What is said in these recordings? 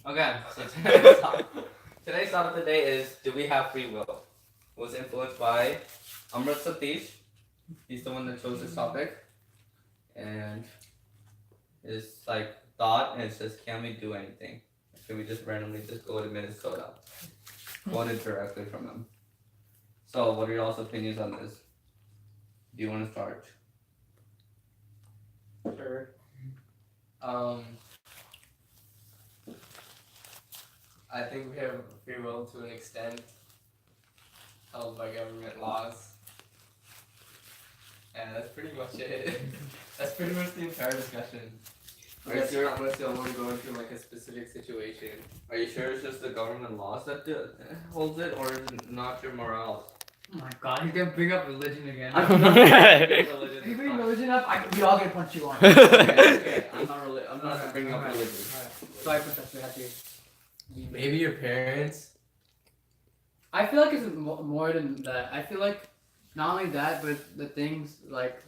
Okay, so today's topic today is, do we have free will? It was influenced by Amrit Satish. He's the one that chose this topic. And it's like thought, and it says, can we do anything? Should we just randomly just go to Minnesota? Quoted directly from him. So, what are y'all's opinions on this? Do you want to start? Sure. Um, I think we have free will to an extent, held by government laws. And that's pretty much it. That's pretty much the entire discussion. Unless you want to go into like a specific situation. Are you sure it's just the government laws that holds it, or is it not your morals? Oh my god, he's gonna bring up religion again. I'm not religion If you is bring fine. religion up, we all gonna punch you on. Okay, I'm not bringing up religion. Sorry, Professor, had to. Maybe your parents. I feel like it's more than that. I feel like not only that, but the things like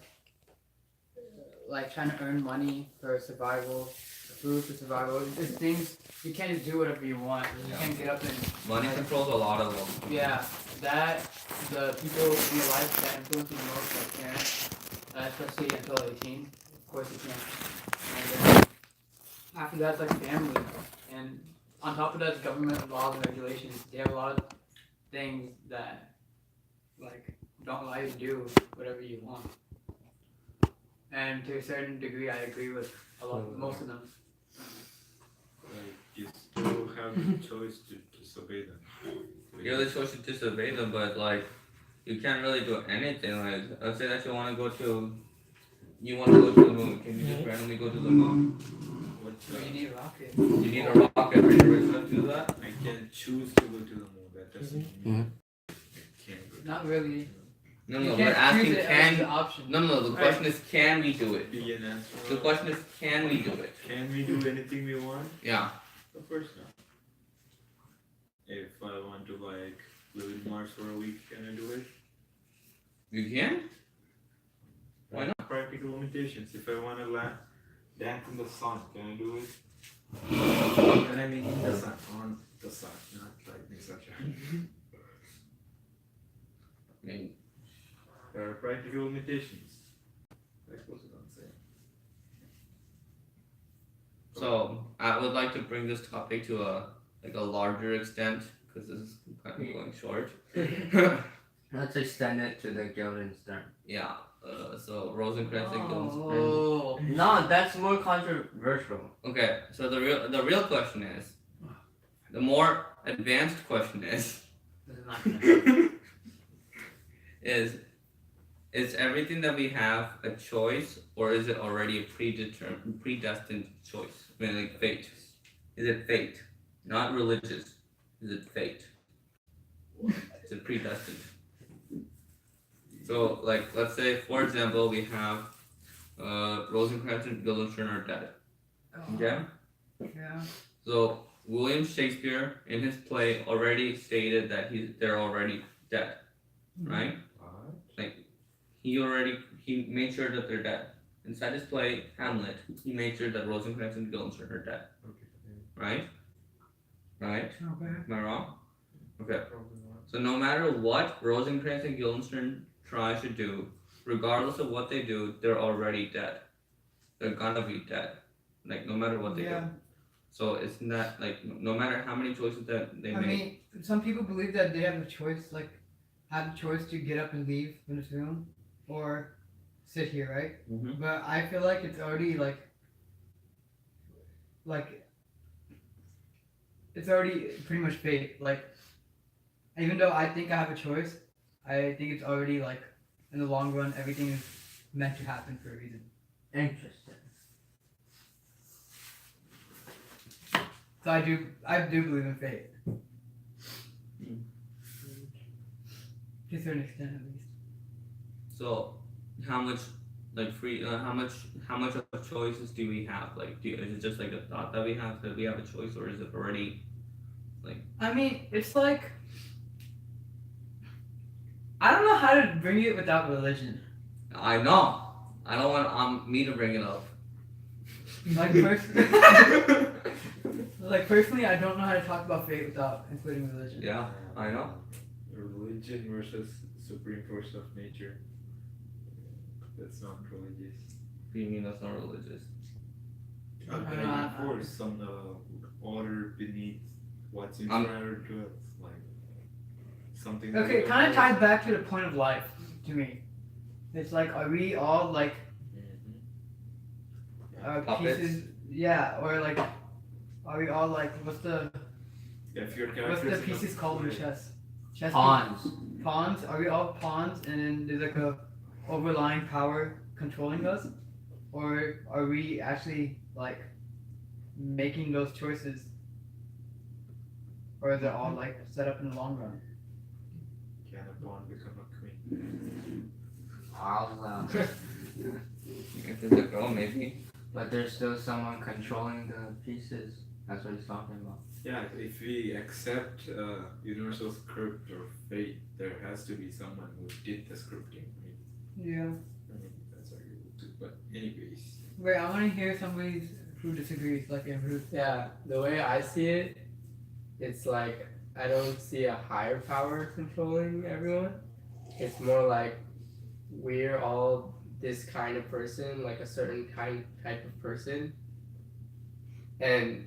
trying to earn money for survival, food for survival. There's things you can't just do whatever you want. You can't get up and Money controls a lot of them. yeah. That the people in your life that influence you the most, like parents, especially until 18. Of course you can't. And then after that, it's like family, and on top of that, it's government laws and regulations. They have a lot of things that like don't allow you to do whatever you want. And to a certain degree, I agree with most of them. Like, you still have the choice to disobey them. You have the choice to disobey them, but like, you can't really do anything. Like, let's say that you want to go to the moon. Can you just randomly go to the moon? So you need a rocket. You need a rocket. Are you rich enough to do that? I can choose to go to the moon. That doesn't mean I can't go to Not really. No, You we're can't asking choose it as the can. option. No. The question is, can we do it? be an The astronaut. question is, can we do it? Can we do anything we want? Yeah. Of course not. If I want to like live in Mars for a week, can I do it? You can. Why not? Practical limitations. If I want to dance in the sun, can I do it? Can I mean in the sun, on the sun, not like in sunshine. I mean, There are practical limitations. That goes without saying. so I would like to bring this topic to a larger extent because this is kind of going short. Let's extend it to the Guildenstern. Yeah. So Rosencrantz and Guildenstern. Oh. No, that's more controversial. Okay. So the real question is, the more advanced question is, This is not gonna is everything that we have a choice, or is it already a predestined choice? I mean, like fate. Is it fate? Not religious. Is it fate? Is it predestined? So, like, let's say, for example, we have Rosencrantz and Guildenstern are dead. Okay? Yeah. So, William Shakespeare, in his play, already stated that they're already dead. Right? Like, he made sure that they're dead. Inside his play, Hamlet, he made sure that Rosencrantz and Guildenstern are dead. Right? Right? Okay. Am I wrong? Okay. Probably not. So no matter what Rosencrantz and Guildenstern try to do, regardless of what they do, they're already dead. They're gonna be dead. Like, no matter what they do. So it's not like, no matter how many choices that they I make. mean, some people believe that they have a choice, have the choice to get up and leave Venezuela or sit here, right? Mm-hmm. But I feel like it's already it's already pretty much fate. Like, even though I think I have a choice, I think it's already in the long run, everything is meant to happen for a reason. Interesting. So I do believe in fate. To a certain extent, at least. So how much how much of choices do we have? Like, is it just like a thought that we have a choice, or is it already I mean, it's like, I don't know how to bring it without religion. I know. I don't want me to bring it up. Like, personally, Like personally, I don't know how to talk about fate without including religion. Yeah, I know. Religion versus supreme force of nature. That's not religious. What do you mean that's not religious? Supreme force, some order beneath what's in front of us, like something. Okay, it kind of ties back to the point of life to me. It's like, are we all like Puppets? pieces? Yeah, or like, are we all like, what's the pieces called in chess? Chess Pawns. Pawns? Are we all pawns and then there's like a overlying power controlling us? Or are we actually like making those choices? Or is it all like set up in the long run? Can a pawn become a queen? I'll, If it's a girl, maybe. but there's still someone controlling the pieces. That's what he's talking about. Yeah, if we accept universal script or fate, there has to be someone who did the scripting. Yeah. I mean that's arguable too. But anyways. Wait, I want to hear somebody who disagrees, like Ruth. Yeah, the way I see it, it's like I don't see a higher power controlling everyone. It's more like we're all this kind of person, like a certain type of person, and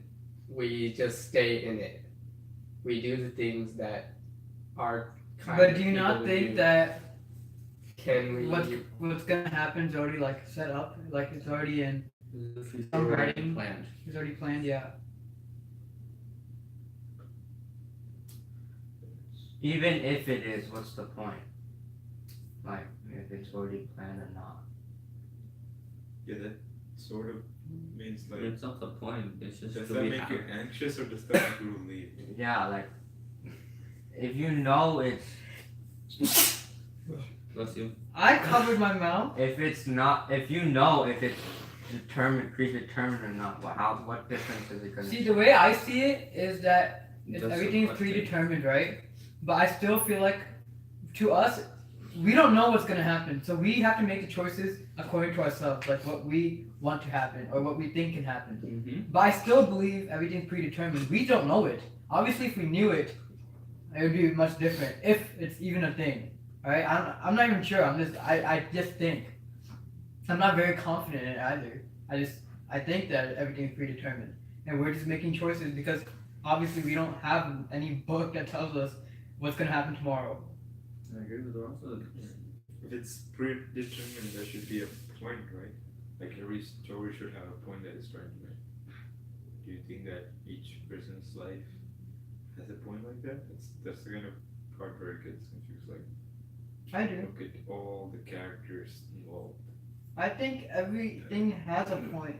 we just stay in it. We do the things that are kind But of do you not people think do. that Can we what's gonna happen is already like set up, like it's already in, Already planned. it's already planned? Yeah. Even if it is, what's the point? Like, if it's already planned or not. Yeah, that sort of means like. It's not the point. It's just Does to that be make you happy. anxious or does that make you relieved? Yeah, like, if you know it's, Bless you. I covered my mouth. if it's not, if you know if it's determined, predetermined or not, what difference is it gonna See, the way I see it is that That's a everything's question. predetermined, right? But I still feel like, to us, we don't know what's gonna happen, so we have to make the choices according to ourselves, like what we want to happen or what we think can happen. Mm-hmm. But I still believe everything's predetermined. We don't know it. Obviously, if we knew it, it would be much different. If it's even a thing, all right? I'm not even sure. I just think. I'm not very confident in it either. I think that everything's predetermined, and we're just making choices because obviously we don't have any book that tells us what's gonna happen tomorrow. I agree with Russell. If it's predetermined, there should be a point, right? Like every story should have a point that is trying to make. Do you think that each person's life has a point like that? That's the kind of part where it gets confused. Like, I do. look at all the characters involved. I think everything has a point.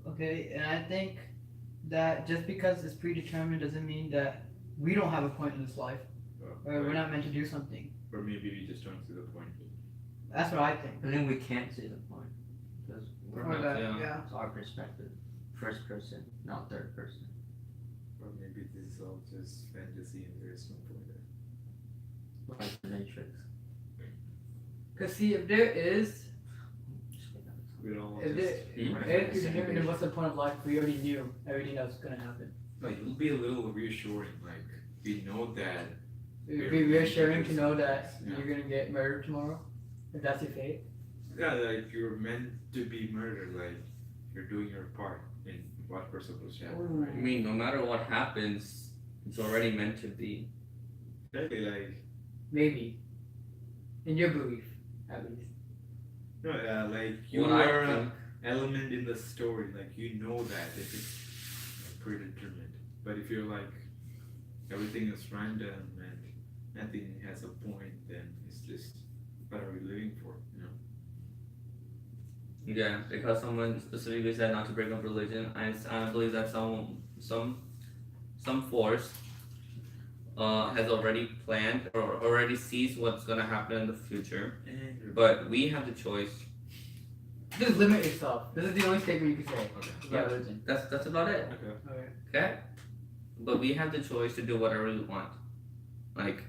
Okay, and I think that just because it's predetermined doesn't mean that we don't have a point in this life, or we're not meant to do something. Or maybe we just don't see the point. That's what I think. I think we can't see the point. Because we're Or not, that, yeah. yeah. it's our perspective. First person, not third person. Or maybe this is all just fantasy and there is no point there. Like the Matrix. Cause see, if there is, We don't if there, if it's different, then what's the point of life? We already knew everything that was gonna happen. Like, it'll be a little reassuring. Like, we know that. It would be reassuring to know that Yeah. you're gonna get murdered tomorrow, if that's your fate. Yeah, like you're meant to be murdered. Like, you're doing your part in whatever supposed to happen. I mean, no matter what happens, it's already meant to be. Exactly, like, Maybe, in your belief, at least. no, like you What I are think- an element in the story. Like, you know that if it's predetermined. But if you're like, everything is random and nothing has a point, then it's just, what are we living for? You know? Yeah, because someone specifically said not to bring up religion, I believe that some force has already planned or already sees what's gonna happen in the future. But we have the choice. Just limit yourself. This is the only statement you can say Okay. about religion. That's about it. Okay. Okay. Okay? But we have the choice to do whatever we want. Like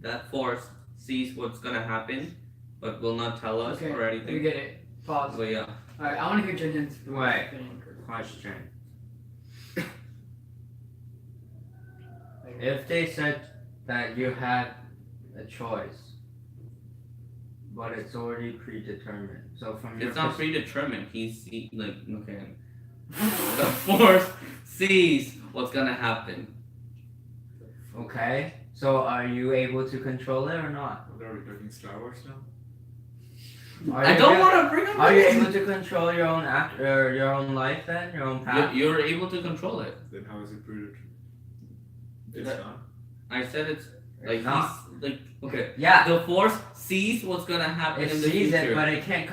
that force sees what's gonna happen, but will not tell us Okay, or we anything. get it. Pause. But yeah. Alright, I want to hear Jinjin's Wait. opinion. Question. If they said that you had a choice, but it's already predetermined, so from your It's not predetermined. Okay. The force sees what's gonna happen. Okay, so are you able to control it or not? Are we talking Star Wars now? I don't want to bring up. Are you able to control your own your own life then, your own path? You're able to control it. Then how is it predetermined? It's That- not. I said it's like not. okay. Yeah, The force sees what's gonna happen it in the sees future. it, but it can't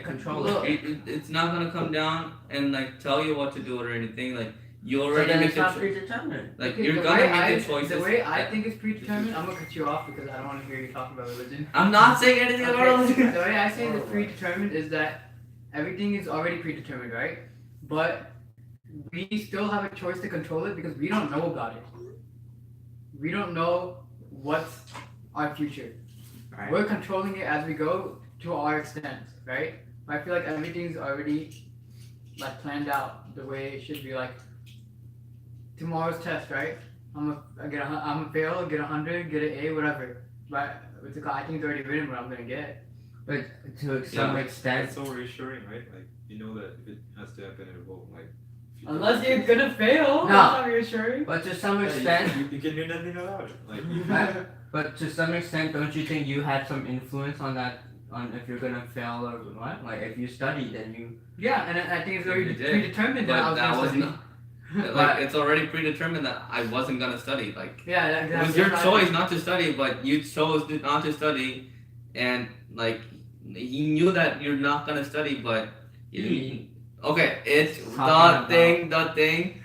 control it. It's not gonna come down and like tell you what to do or anything. Like you So already then make it's the not cho- predetermined. like Okay, you're the gonna way make I- the choices. The way I that- think it's predetermined, I'm gonna cut you off because I don't want to hear you talking about religion. I'm not saying anything about Okay, religion. the way I say it's predetermined is that everything is already predetermined, right? But we still have a choice to control it because we don't know about it. We don't know what's our future. Right. We're controlling it as we go to our extent, right? But I feel like everything's already like planned out the way it should be. Like tomorrow's test, right? I'm gonna fail, get 100, get an A, whatever. But I think it's already written what I'm gonna get. But to some extent, That's so reassuring, right? Like you know that if it has to happen, it will. Like if you Unless don't- you're gonna fail, No. that's not reassuring. but to some Yeah, extent, you can do nothing about it. Like you, but to some extent, don't you think you had some influence on that, on if you're gonna fail or what? Like if you studied, then you. Yeah, and I think it's already You did, predetermined that I But was that gonna was study. not. Like it's already predetermined that I wasn't gonna study. Like Yeah, it was your choice not to study, but you chose not to study, and like he knew that you're not gonna study, but okay, it's Talking about- the thing,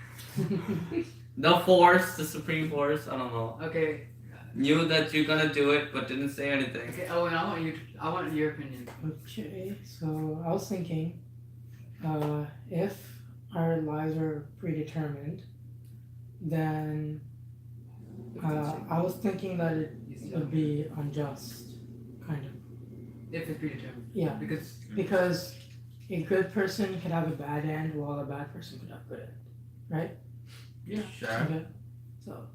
the force, the supreme force. I don't know. Okay, Knew that you're gonna do it, but didn't say anything. okay. Oh, and I want your opinion. Okay, so I was thinking, if our lives are predetermined, then I was thinking that it would be unjust, kind of. If it's predetermined, Yeah, because because a good person could have a bad end, while a bad person could have a good end, right? Sure. Okay, so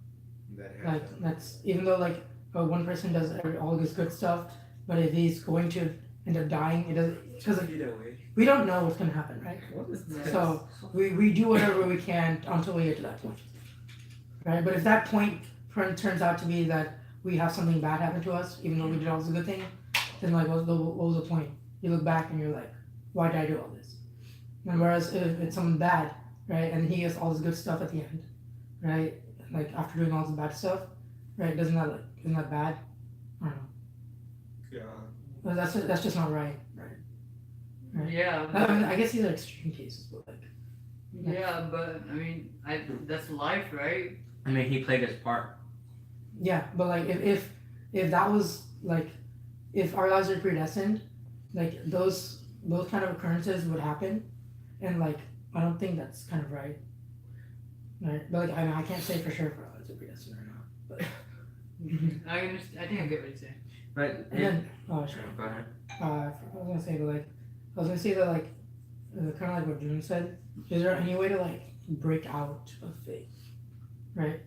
that like happens. that's even though like one person does all this good stuff, but if he's going to end up dying, it doesn't because Either way. we don't know what's gonna happen, right? What is So we do whatever we can until we get to that point, right? But if that point turns out to be that we have something bad happen to us, even though we did all this good thing, then like what was the point? You look back and you're like, why did I do all this? And whereas if it's someone bad, right, and he gets all this good stuff at the end, right, like after doing all this bad stuff, right? Isn't that bad? I don't know. Yeah. But that's just not right. Right. yeah, I mean, I guess these are extreme cases, but like. yeah, but I mean, that's life, right? I mean, he played his part. Yeah, but like if that was like if our lives are predestined, like those kind of occurrences would happen, and like I don't think that's kind of right. Right, but like I can't say for sure if our lives are predestined or not. But I understand. I think I get what you're saying. But and then sure. go ahead. I was gonna say, but like I was gonna say that like kind of like what June said. Is there any way to like break out of faith, right?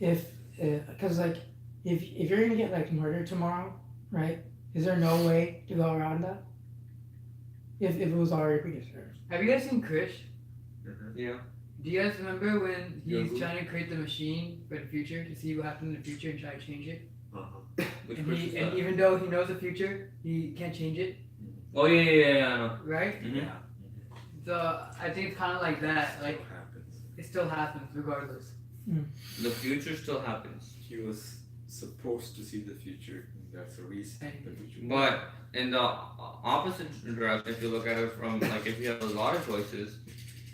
If because like if you're gonna get like murdered tomorrow, right? Is there no way to go around that? If it was already predetermined. Have you guys seen Krish? Yeah. Do you guys remember when Yeah, he's who? trying to create the machine for the future to see what happens in the future and try to change it? Which And, person is and that? even though he knows the future, he can't change it, Oh yeah, I know. right? Mhm. So I think it's kind of like that. Like What happens? it still happens regardless. The future still happens. He was supposed to see the future. And that's the reason. The future. But in the opposite direction, if you look at it from like if you have a lot of choices,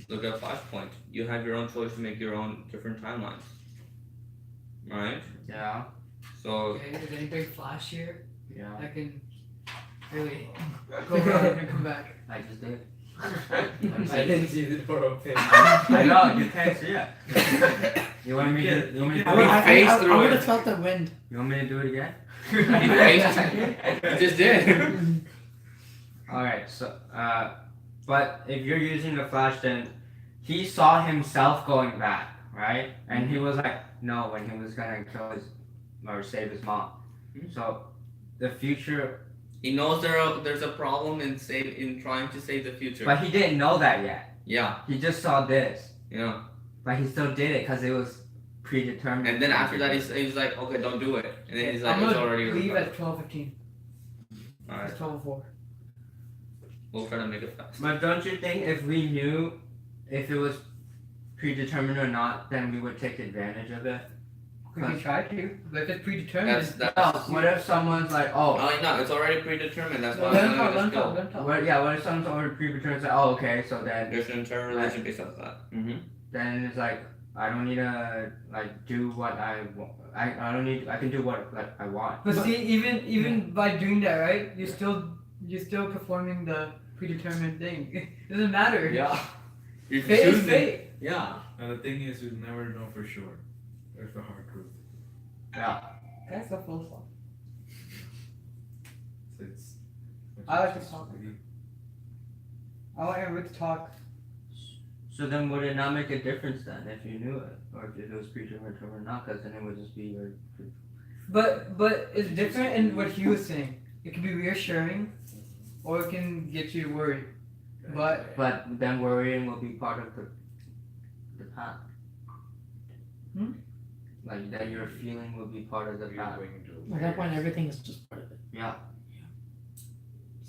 look at Flashpoint. You have your own choice to make your own different timelines. Right? Yeah. So Okay, is anybody Flash here Yeah. that can really go around and come back? I just did. I didn't see the door open. I know you can't see it. You want me to? You want me to? I Do it? phased through would it. have felt the wind. You want me to do it again? you just did. Alright, so but if you're using the flash, then he saw himself going back, right? And he was like, no, when he was gonna kill his or save his mom. So the future, He knows there's a problem in trying to save the future. but he didn't know that yet. Yeah, He just saw this, yeah. but he still did it because it was predetermined. And then after that, he's like, okay, don't do it. And then he's like, I'm it's gonna already leave over. at 12:15. Alright, It's 12:04. we'll try to make it fast. But don't you think if we knew if it was predetermined or not, then we would take advantage of it? We can try to, but if it's predetermined, That's No, what if someone's like, oh, oh no, it's already predetermined. That's why let I'm him gonna talk, let him just talk, go. let him talk. what if someone's already predetermined, like, oh, okay, so then There's an entire religion based off that. Mm-hmm. then it's like I don't need to like do what I want. I don't need. I can do what like I want. But see, even by doing that, right? You're still performing the predetermined thing. It doesn't matter. Yeah. You're Fate is choosing. fate. Yeah. And the thing is, we'll never know for sure. That's the hard truth. Yeah. That's the full stuff. So it's. I like to talk. I want everyone to talk. So then would it not make a difference then if you knew it or if it was predetermined or not? Because then it would just be your. But it's different in what he was saying. It can be reassuring, or it can get you worried. But But then worrying will be part of the path. Like then your feeling will be part of the We're path. going into At that point, everything is just part of it. Yeah.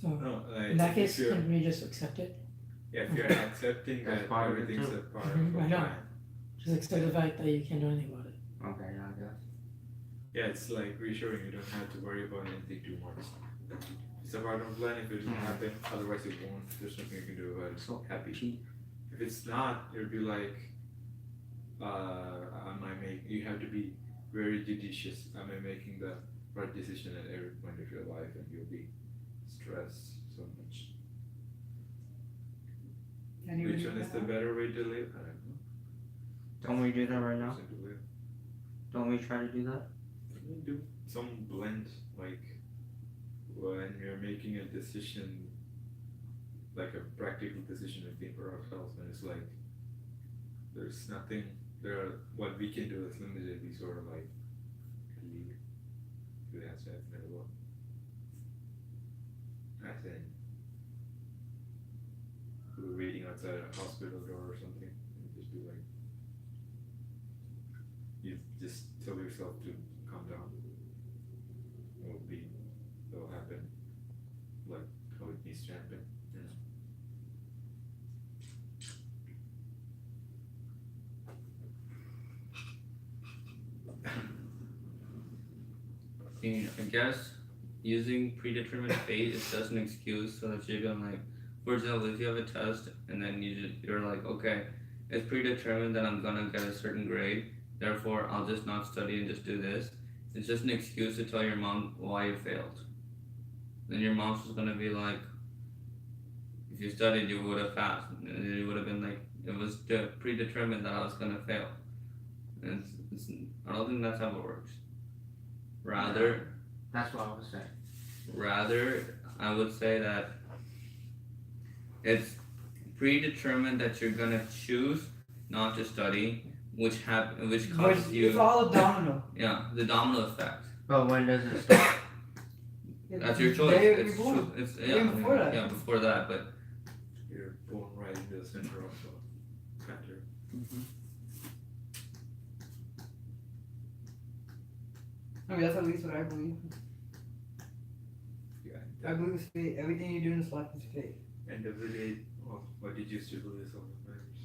So No, like, in that if case, you're, can we just accept it? yeah, if you're accepting That's that part of it everything's too. a part Mhm, of the I know. plan. Just accept the fact that you can't do anything about it. Okay. Yeah. I guess. Yeah, it's like reassuring. You don't have to worry about anything too much. It's a part of the plan. If it doesn't happen, otherwise it won't. There's nothing you can do about it. So Happy. cheap. If it's not, it'll be like, am I make? You have to be very judicious. Am I making the right decision at every point of your life? And you'll be stressed so much. Which one is the better way to live? I don't know. Don't we do that right now? Person to live. Don't we try to do that? We do some blend, like when you're making a decision, like a practical decision I think for ourselves, and it's like there's nothing. What we can do is limited. We sort of like leave. Do that stuff never will. I think we were waiting outside a hospital door or something, and just be like, you just tell yourself to calm down. It'll happen like how it needs to happen. You know? I guess using predetermined fate is just an excuse so that you can like, for example, if you have a test and then you're like, okay, it's predetermined that I'm gonna get a certain grade, therefore I'll just not study and just do this. It's just an excuse to tell your mom why you failed. Then your mom's just gonna be like, if you studied, you would have passed. And you would have been like, it was predetermined that I was gonna fail. And I don't think that's how it works. Rather, That's what I was saying. I would say that it's predetermined that you're gonna choose not to study, which causes you It's all a domino. the domino effect. But when does it start? That's your choice. Day It's before. true. It's Even before that. Yeah, before that, but You're born right in the center of the matter. I mean, that's at least what I believe. Yeah. I believe it's fate. Everything you do in this life is fate. End of the day, well, what did you still believe all that matters?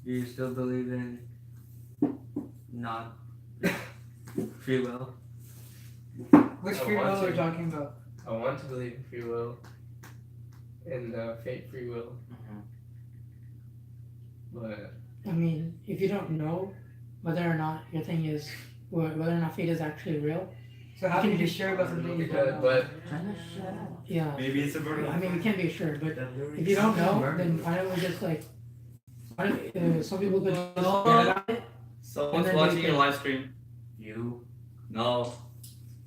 Do you still believe in not free will? Which I free will want are we to. talking about? I want to believe in free will, in fate, free will. But I mean, if you don't know whether or not your thing is, whether or not fate is actually real, So how can you be sure about something you don't know? but yeah. Maybe it's about I mean, we can't be sure, but if you don't know, then why don't we just like, some people could just forget about it. someone's then watching you your can- live stream. You. No.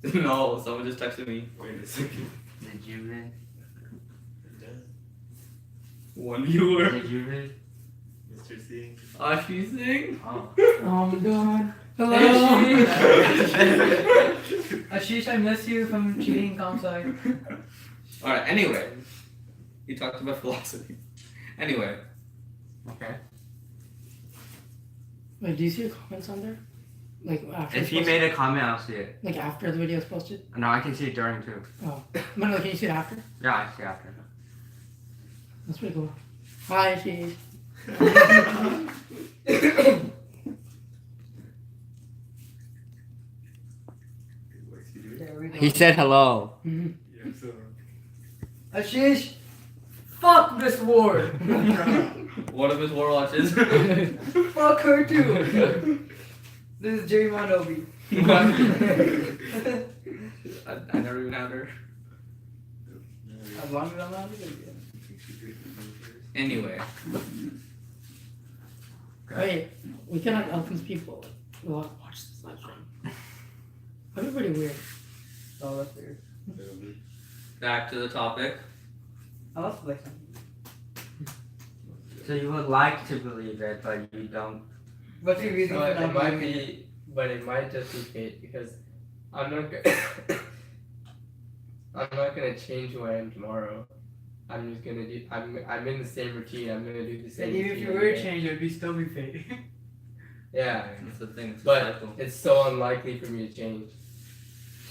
No, someone just texted me. Wait a second. Did you read? One viewer. Did you read? Mr. Singh. Ashley Singh. Oh. I'm done. Hello. Ashish, I miss you from cheating comp sci. Alright, anyway. He talked about philosophy. Anyway. Okay. Wait, do you see your comments on there? Like after If it's he posted? made a comment, I'll see it. Like after the video is posted? No, I can see it during too. Oh. No, can you see it after? Yeah, I see after. That's pretty cool. Hi, Ashish. What's he doing? There we go. He said hello. Mhm. Yeah, so. Ashish, fuck this war. One of his war watches. Fuck her too. This is Jerry Mondovi. I never even had her. As long as I'm not here. Anyway. Wait, we cannot help these people. Watch this live stream. That'd be pretty weird. Oh, that's weird. Back to the topic. I lost like something. So you would like to believe it, but you don't. What's your reason So for it not might believing it? be, but it might just be fate because I'm not gonna. I'm not gonna change who I am tomorrow. I'm just gonna do. I'm in the same routine. I'm gonna do the same. And even if routine you were every to day. change, it would still be fate. Yeah, That's the thing. It's a but cycle. it's so unlikely for me to change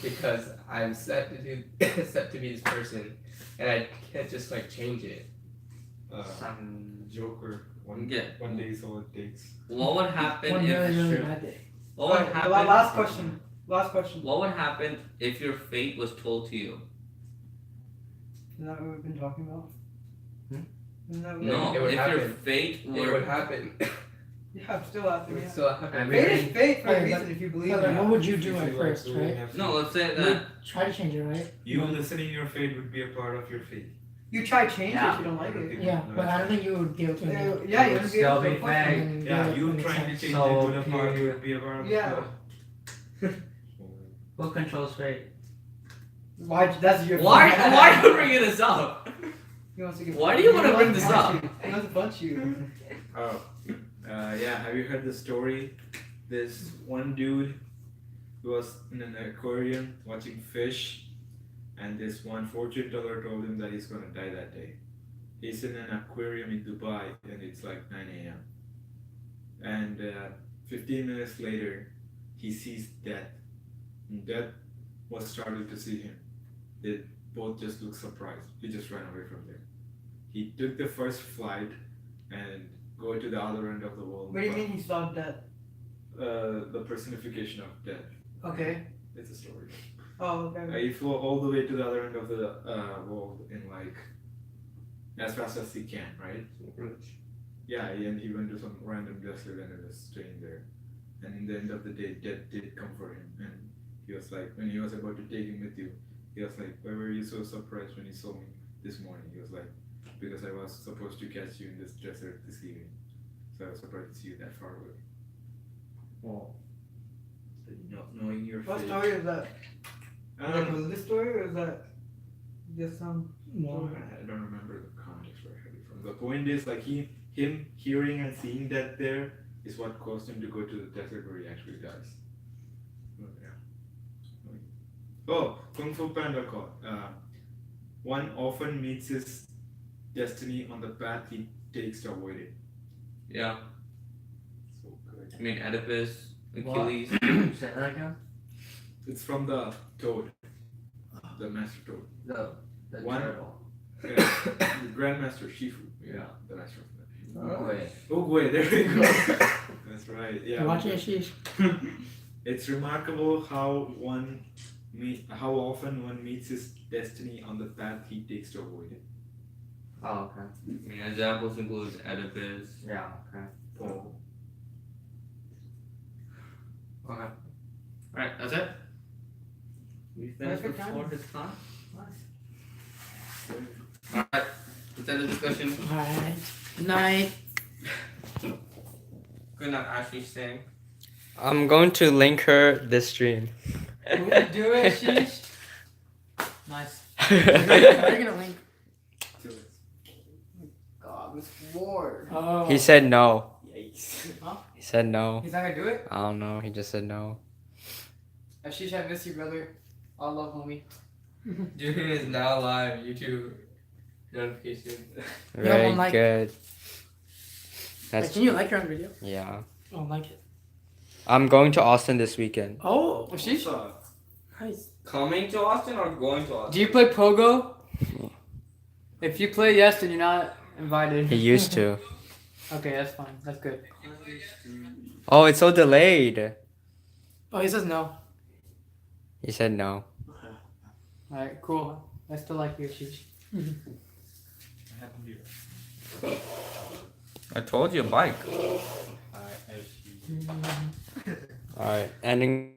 because I'm set to do set to be this person, and I can't just like change it. Some. Joker. One Yeah. One day is all it takes. What would happen One if really, really bad day. what would Alright, happen last question. Last question. What would happen if your fate was told to you? Isn't that what we've been talking about? Hmm? Isn't that what No, it would if your happen. fate It were would happen. Yeah, I'm still out It there. would Yeah. still happen. Every- Fate is fate for a Alright, reason if you believe So in then what it. would you do If at like first, doing right? have no, to- let's say You that would try to change it, right? You listening your fate would be a part of your fate. You try change it Yeah. if you don't like it. Yeah, but I don't think you would be able to. Yeah, know. yeah, you It would would be able still to be fuck fake. it. And Yeah, do it you when it trying to makes change So it to the part pure. would be a part of Yeah. Who controls fate? Why? That's your. why are you bringing this up? He wants to get. Why do you wanna wants bring this punch up? you. He wants to punch you. Oh, yeah. Have you heard the story? This one dude was in an aquarium watching fish, and this one fortune teller told him that he's gonna die that day. He's in an aquarium in Dubai, and it's like 9 a.m. And 15 minutes later, he sees death. And death was starting to see him. They both just looked surprised. He just ran away from there. He took the first flight and go to the other end of the world. What do you mean he saw death? The personification of death. Okay. It's a story. Oh, okay. He flew all the way to the other end of the world in like as fast as he can, right? Yeah, and he went to some random desert and he was staying there. And in the end of the day, death did come for him. And he was like, when he was about to take him with you, he was like, why were you so surprised when you saw me this morning? He was like, because I was supposed to catch you in this desert this evening. So I was surprised to see you that far away. Well, So, knowing your What fate. story is that? Like, Um, was this story or is that just some? No. I don't remember the context where I heard it from. The point is like him hearing and seeing that there is what caused him to go to the desert where he actually dies. Oh, yeah. Oh, Kung Fu Panda call. One often meets his destiny on the path he takes to avoid it. Yeah. So good. I mean Oedipus, What? Achilles. say that again? It's from the Toad, the Master Toad. The One- turtle. Yeah, the Grandmaster Shifu. Yeah, the master of that. Wait. Oogway, there we go. That's right. Yeah. You're watching Ashish? It's remarkable how how often one meets his destiny on the path he takes to avoid it. Oh, okay. I mean examples includes Oedipus. Yeah, okay. Oh. Okay. Alright, that's it? We finished Perfect before timing. his time? Alright, let's end the discussion. Alright. Good night. Good night, Ashley Singh. I'm going to link her this stream. Do it, sheesh. Nice. They're gonna link. God, this Lord. Oh. He said no. Yikes. He said no. He's not gonna do it? I don't know. He just said no. Ashish, I miss you, brother. All love, homie. Junior is now live. YouTube notification. Very one like. good. Wait, That's can you like your own video? yeah. I don't like it. I'm going to Austin this weekend. Oh, Ashish? nice. Coming to Austin or going to Austin? Do you play Pogo? If you play yes, then you're not invited. He used to. Okay, that's fine. That's good. Oh, it's so delayed. Oh, he says no. He said no. Alright, cool. I still like you, Ashish. What happened to you? I told you, bike. All right, ending.